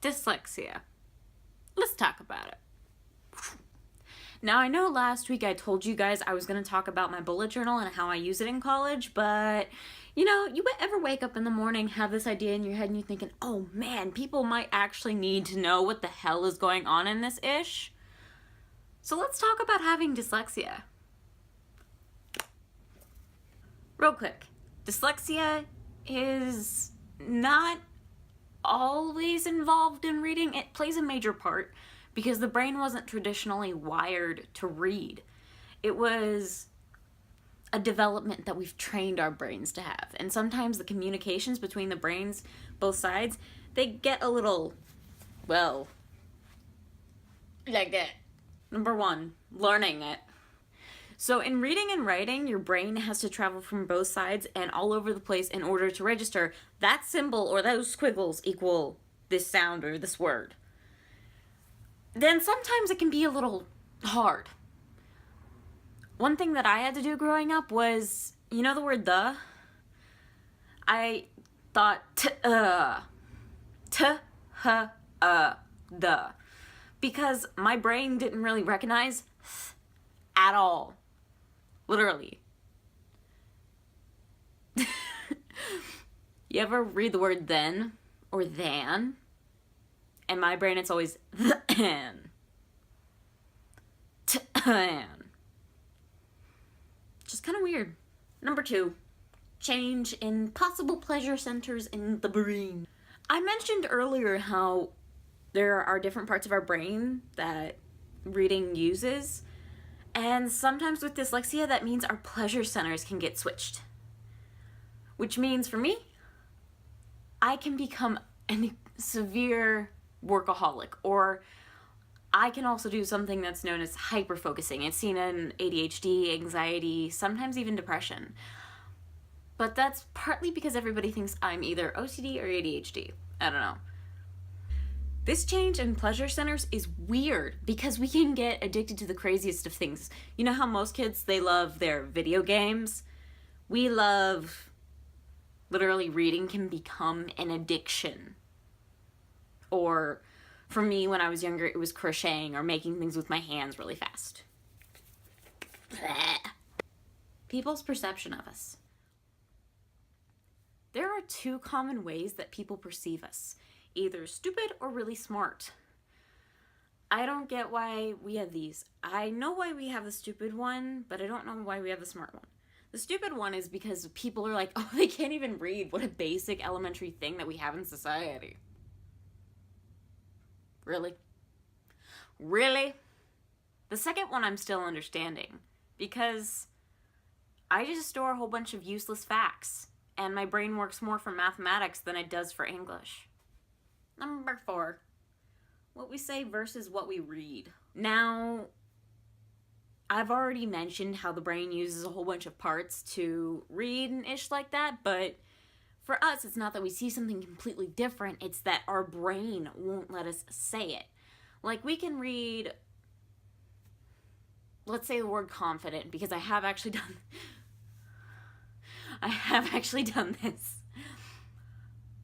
Dyslexia. Let's talk about it. Now, I know last week I told you guys I was going to talk about my bullet journal and how I use it in college, but you know, you ever wake up in the morning, have this idea in your head, and you're thinking, oh man, people might actually need to know what the hell is going on in this ish? So let's talk about having dyslexia. Real quick, dyslexia is not always involved in reading. It plays a major part because the brain wasn't traditionally wired to read. It was a development that we've trained our brains to have. And sometimes the communications between the brains, both sides, they get a little, well, like that. Number one, learning it. So in reading and writing, your brain has to travel from both sides and all over the place in order to register that symbol or those squiggles equal this sound or this word. Then sometimes it can be a little hard. One thing that I had to do growing up was, you know the word the? I thought the. Because my brain didn't really recognize at all. Literally. You ever read the word then or than? In my brain, it's always then. Just kind of weird. Number 2, change in possible pleasure centers in the brain. I mentioned earlier how there are different parts of our brain that reading uses, and sometimes with dyslexia, that means our pleasure centers can get switched. Which means for me, I can become a severe workaholic, or I can also do something that's known as hyperfocusing. It's seen in ADHD, anxiety, sometimes even depression. But that's partly because everybody thinks I'm either OCD or ADHD. I don't know. This change in pleasure centers is weird because we can get addicted to the craziest of things. You know how most kids, they love their video games? We love, literally reading can become an addiction. Or for me, when I was younger, it was crocheting or making things with my hands really fast. People's perception of us. There are 2 common ways that people perceive us. Either stupid or really smart. I don't get why we have these. I know why we have the stupid one, but I don't know why we have the smart one. The stupid one is because people are like, oh, they can't even read. What a basic elementary thing that we have in society. Really? Really? The second one I'm still understanding because I just store a whole bunch of useless facts and my brain works more for mathematics than it does for English. Number 4, what we say versus what we read. Now, I've already mentioned how the brain uses a whole bunch of parts to read and ish like that, but for us, it's not that we see something completely different, it's that our brain won't let us say it. Like, we can read, let's say the word confident, because I have actually done this.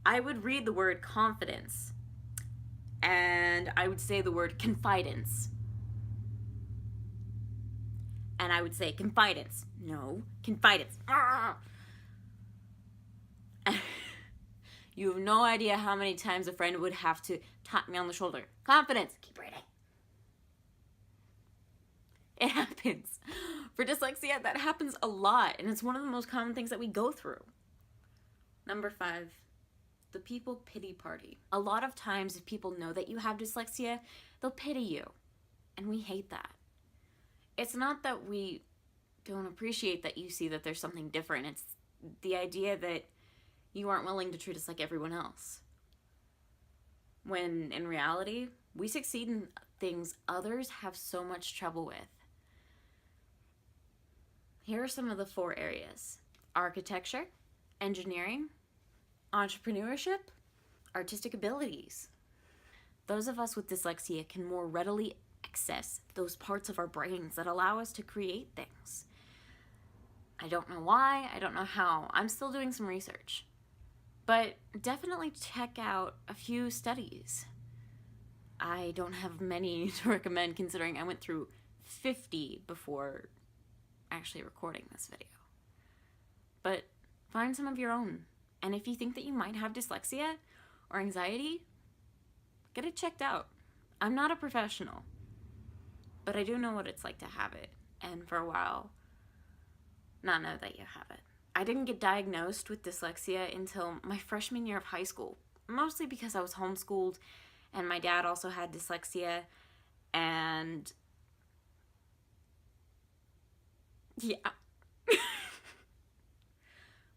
I would read the word confidence, and I would say the word confidence. And I would say confidence. No, confidence. You have no idea how many times a friend would have to tap me on the shoulder. Confidence. Keep reading. It happens. For dyslexia, that happens a lot, and it's one of the most common things that we go through. Number 5, the people pity party. A lot of times, if people know that you have dyslexia, they'll pity you, and we hate that. It's not that we don't appreciate that you see that there's something different. It's the idea that you aren't willing to treat us like everyone else. When in reality, we succeed in things others have so much trouble with. Here are some of the 4 areas: architecture, engineering, entrepreneurship, artistic abilities. Those of us with dyslexia can more readily access those parts of our brains that allow us to create things. I don't know why, I don't know how. I'm still doing some research. But definitely check out a few studies. I don't have many to recommend considering I went through 50 before actually recording this video. But find some of your own. And if you think that you might have dyslexia or anxiety, get it checked out. I'm not a professional, but I do know what it's like to have it. And for a while, not know that you have it. I didn't get diagnosed with dyslexia until my freshman year of high school, mostly because I was homeschooled and my dad also had dyslexia, and yeah.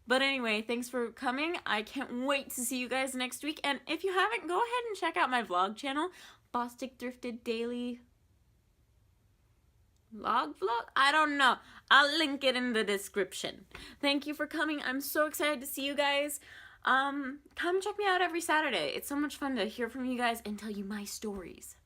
But anyway, thanks for coming. I can't wait to see you guys next week. And if you haven't, go ahead and check out my vlog channel, Bostic Thrifted Daily vlog? I don't know. I'll link it in the description. Thank you for coming. I'm so excited to see you guys. Come check me out every Saturday. It's so much fun to hear from you guys and tell you my stories.